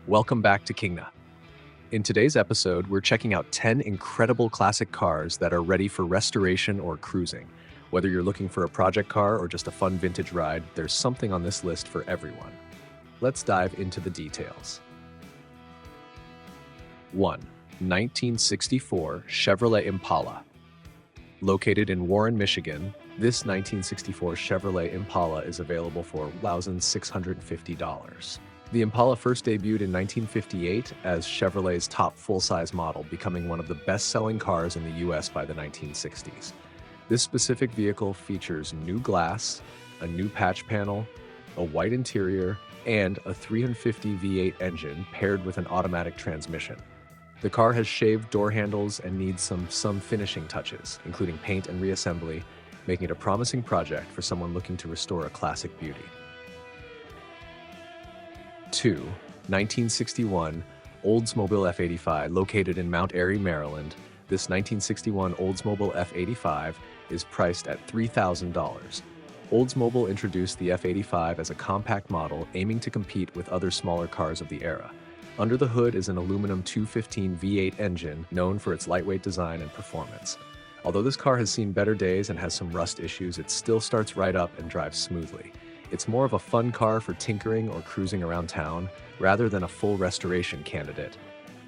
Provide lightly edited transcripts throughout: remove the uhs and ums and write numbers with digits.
Welcome back to Kingna. In today's episode, we're checking out 10 incredible classic cars that are ready for restoration or cruising. Whether you're looking for a project car or just a fun vintage ride, there's something on this list for everyone. Let's dive into the details. 1. 1964 Chevrolet Impala. Located in Warren, Michigan, this 1964 Chevrolet Impala is available for $1,650. The Impala first debuted in 1958 as Chevrolet's top full-size model, becoming one of the best-selling cars in the U.S. by the 1960s. This specific vehicle features new glass, a new patch panel, a white interior, and a 350 V8 engine paired with an automatic transmission. The car has shaved door handles and needs some finishing touches, including paint and reassembly, making it a promising project for someone looking to restore a classic beauty. 2. 1961 Oldsmobile F85. Located in Mount Airy, Maryland, this 1961 Oldsmobile F85 is priced at $3,000. Oldsmobile introduced the F85 as a compact model aiming to compete with other smaller cars of the era. Under the hood is an aluminum 215 V8 engine known for its lightweight design and performance. Although this car has seen better days and has some rust issues, it still starts right up and drives smoothly. It's more of a fun car for tinkering or cruising around town rather than a full restoration candidate,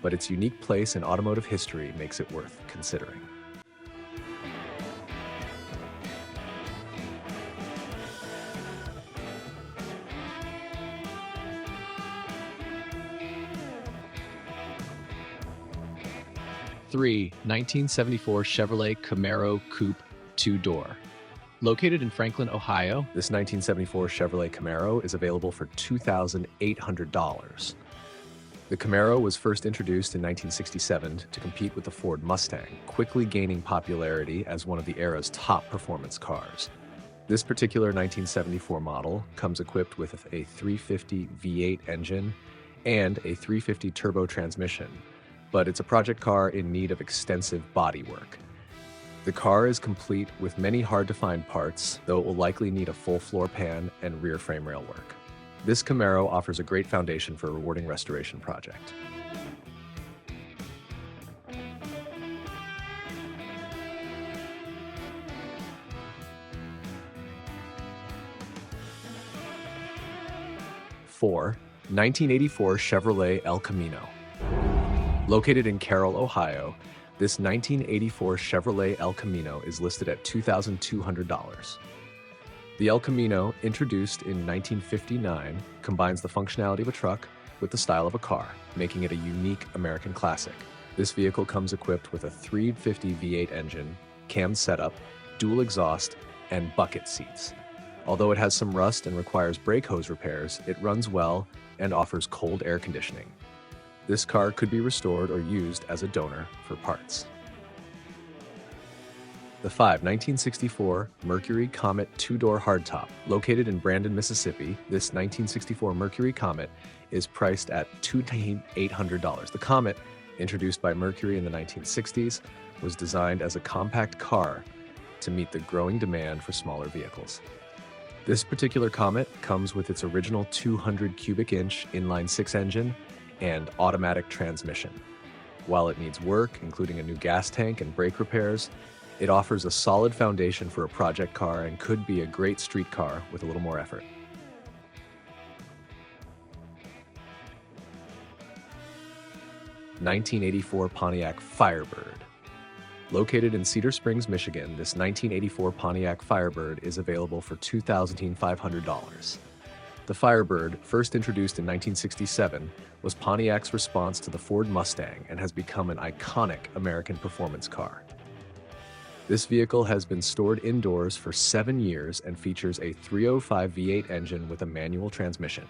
but its unique place in automotive history makes it worth considering. Three, 1974 Chevrolet Camaro Coupe two-door. Located in Franklin, Ohio, this 1974 Chevrolet Camaro is available for $2,800. The Camaro was first introduced in 1967 to compete with the Ford Mustang, quickly gaining popularity as one of the era's top performance cars. This particular 1974 model comes equipped with a 350 V8 engine and a 350 turbo transmission, but it's a project car in need of extensive bodywork. The car is complete with many hard-to-find parts, though it will likely need a full floor pan and rear frame rail work. This Camaro offers a great foundation for a rewarding restoration project. Four, 1984 Chevrolet El Camino. Located in Carroll, Ohio, this 1984 Chevrolet El Camino is listed at $2,200. The El Camino, introduced in 1959, combines the functionality of a truck with the style of a car, making it a unique American classic. This vehicle comes equipped with a 350 V8 engine, cam setup, dual exhaust, and bucket seats. Although it has some rust and requires brake hose repairs, it runs well and offers cold air conditioning. This car could be restored or used as a donor for parts. The 1964 Mercury Comet two-door hardtop. Located in Brandon, Mississippi, this 1964 Mercury Comet is priced at $2,800. The Comet, introduced by Mercury in the 1960s, was designed as a compact car to meet the growing demand for smaller vehicles. This particular Comet comes with its original 200 cubic inch inline-six engine and automatic transmission. While it needs work, including a new gas tank and brake repairs, it offers a solid foundation for a project car and could be a great street car with a little more effort. (1984 Pontiac Firebird). Located in Cedar Springs, Michigan, this 1984 Pontiac Firebird is available for $2,500. The Firebird, first introduced in 1967, was Pontiac's response to the Ford Mustang and has become an iconic American performance car. This vehicle has been stored indoors for 7 years and features a 305 V8 engine with a manual transmission.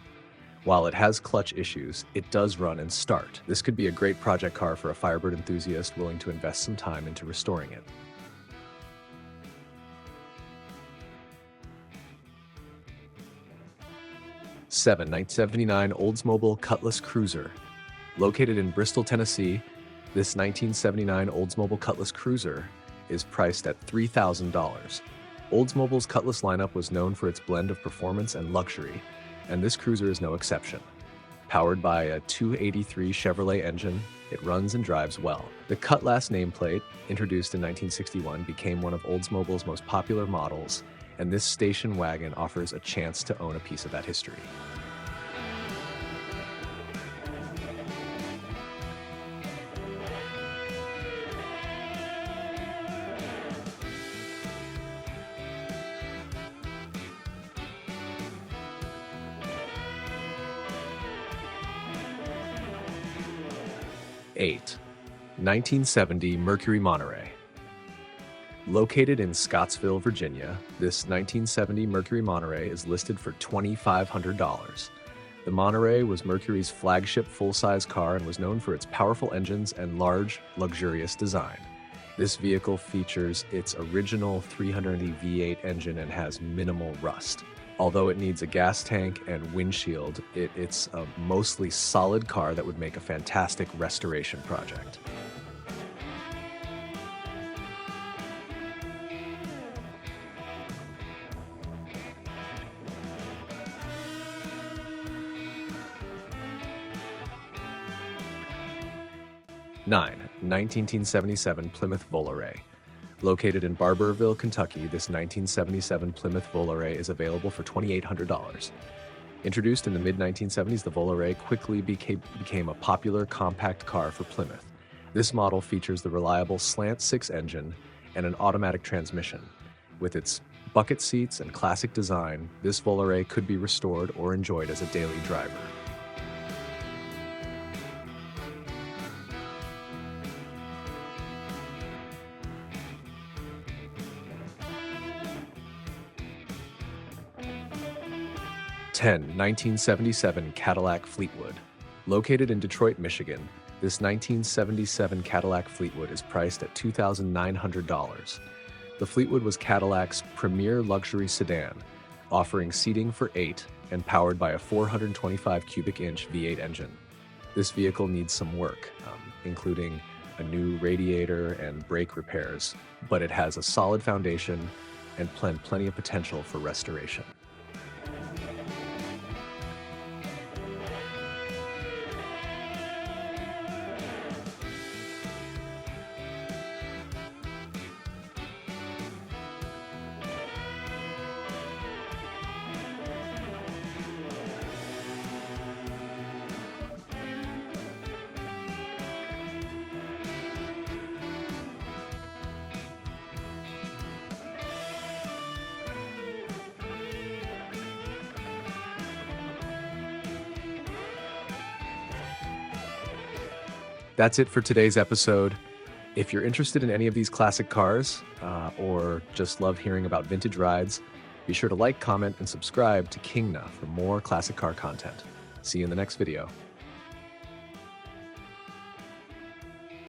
While it has clutch issues, it does run and start. This could be a great project car for a Firebird enthusiast willing to invest some time into restoring it. 7. 1979 Oldsmobile Cutless Cruiser. Located in Bristol, Tennessee, this 1979 Oldsmobile Cutless Cruiser is priced at $3,000. Oldsmobile's Cutless lineup was known for its blend of performance and luxury, and this cruiser is no exception. Powered by a 283 Chevrolet engine, it runs and drives well. The Cutless nameplate, introduced in 1961, became one of Oldsmobile's most popular models, and this station wagon offers a chance to own a piece of that history. Eight, 1970 Mercury Monterey. Located in Scottsville, Virginia, this 1970 Mercury Monterey is listed for $2,500. The Monterey was Mercury's flagship full-size car and was known for its powerful engines and large, luxurious design. This vehicle features its original 300 V8 engine and has minimal rust. Although it needs a gas tank and windshield, it's a mostly solid car that would make a fantastic restoration project. Nine, 1977 Plymouth Volare. Located in Barberville, Kentucky, this 1977 Plymouth Volare is available for $2,800. Introduced in the mid-1970s, the Volare quickly became a popular compact car for Plymouth. This model features the reliable slant-six engine and an automatic transmission. With its bucket seats and classic design, this Volare could be restored or enjoyed as a daily driver. Ten, 1977 Cadillac Fleetwood. Located in Detroit, Michigan, this 1977 Cadillac Fleetwood is priced at $2,900. The Fleetwood was Cadillac's premier luxury sedan, offering seating for 8 and powered by a 425 cubic inch V8 engine. This vehicle needs some work, including a new radiator and brake repairs, but it has a solid foundation and plenty of potential for restoration. That's it for today's episode. If you're interested in any of these classic cars, or just love hearing about vintage rides, be sure to like, comment, and subscribe to Kingna for more classic car content. See you in the next video.